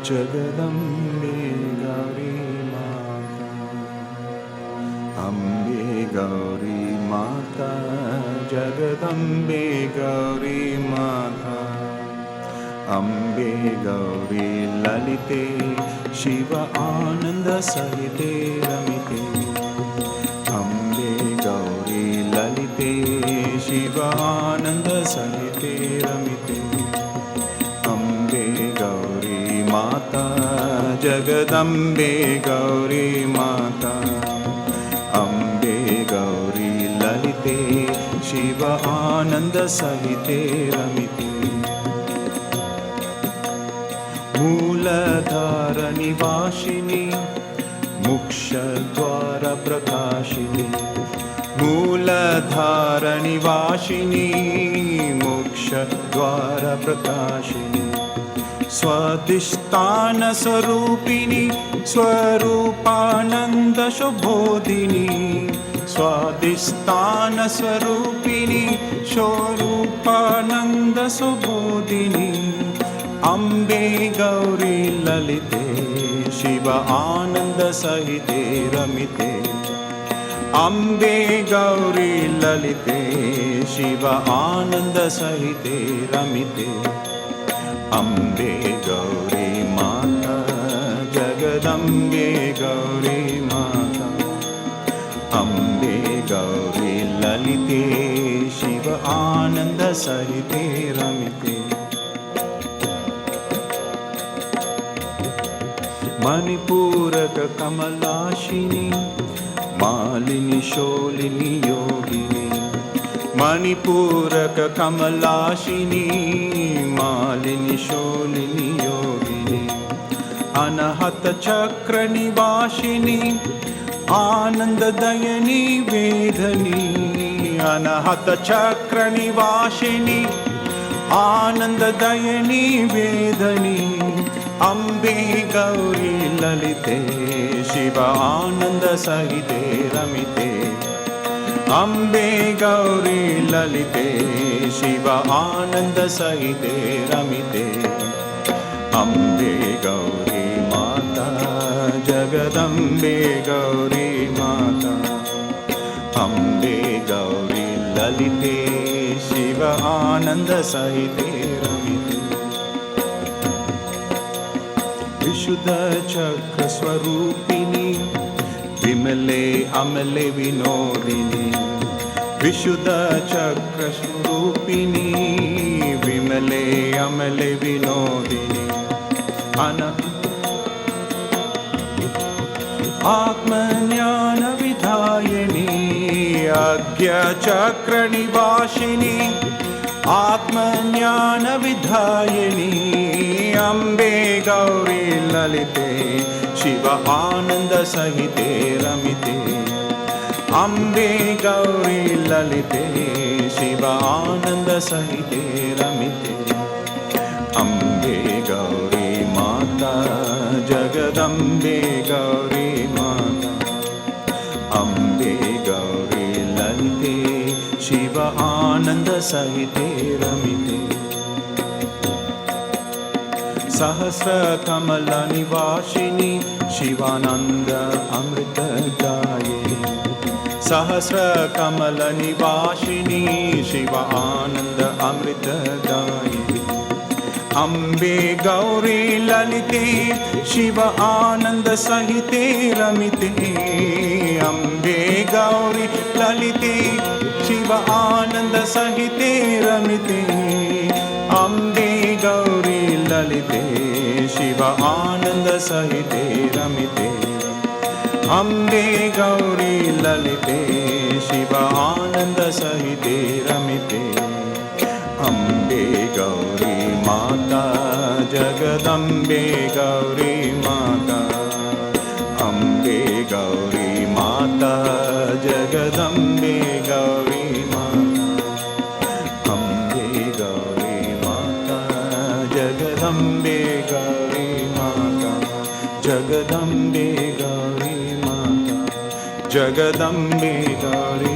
जगदम्बे गौरी माता, अम्बे गौरी माता, जगदम्बे गौरी माता, अम्बे गौरी ललिते शिव आनंद सहिते रमिते, अम्बे गौरी ललिते शिव आनंद सहिते रमिते, अम्बे गौरी माता, जगदम्बे गौरी माता, अम्बे गौरी ललिते शिव आनंद सहिते रमिते, मूलधार निवासिनी मोक्षद्वार प्रकाशिनी, मूलधार निवासिनी मोक्षद्वार प्रकाशिनी, स्वादिष्ठान स्वरूपिणी स्वरूपानंद शुभोदिनी, स्वादिष्ठान स्वरूपिणी स्वरूपानंद शुभोदिनी, अम्बे गौरी ललिते शिव आनंद सहिते रमिते, अम्बे गौरी ललिते शिव आनंद सहिते रमिते, अम्बे गौरी माता, जगदम्बे गौरी माता, अम्बे गौरी ललिते शिव आनंद सहिते रमिते, मणिपूरक कमलाशिनी मालिनी शोलिनी योगिनी, मणिपूरक कमलाशिनी मालिनी शोलिनी योगिनी, अनहत चक्र निवासिनी आनंददयनी वेदनी, अनहत चक्र निवासिनी आनंददयनी वेदनी, अम्बे गौरी ललिते शिव आनंद सहिते रमिते, अम्बे गौरी ललिते शिव आनंद सहिते रमिते, अम्बे गौरी माता, जगदम्बे गौरी माता, अम्बे गौरी ललिते शिव आनंद सहिते रमिते, विशुद्ध चक्र स्वरूपिणी विमले अमले विनोदिनी, विशुद्ध चक्र स्वरूपिणी विमले अमले विनोदिनी, आत्मज्ञान विधायिनी अज्ञ चक्र निवासिनी, आत्मज्ञान विधायिनी, अम्बे गौरी ललिते शिव आनंद सहिते रमिते, अम्बे गौरी ललिते शिव आनंद सहिते रमिते, अम्बे गौरी माता, जगदम्बे गौरी माता, अम्बे गौरी ललिते शिव आनंद सहिते रमिते, सहस्र कमल निवासिनी शिवानंद अमृतदायिनी, सहस्र कमल निवासिनी शिव आनंद अमृतदायिनी, अम्बे गौरी ललिते शिव आनंद सहिते रमिते, अम्बे गौरी ललिते शिव आनंद सहिते रमिते, अम्बे गौरी ललिते शिव आनंद सहिते रमिते, अम्बे गौरी ललिते शिव आनंद सहिते रमिते, अम्बे गौरी माता, जगदम्बे गौरी माता, अम्बे गौरी माता, जगदम्बे गौरी माता, अम्बे गौरी माता, जगदम्बे गौरी माता, जगदम्बे गौरी माता, जगदम्बे गौरी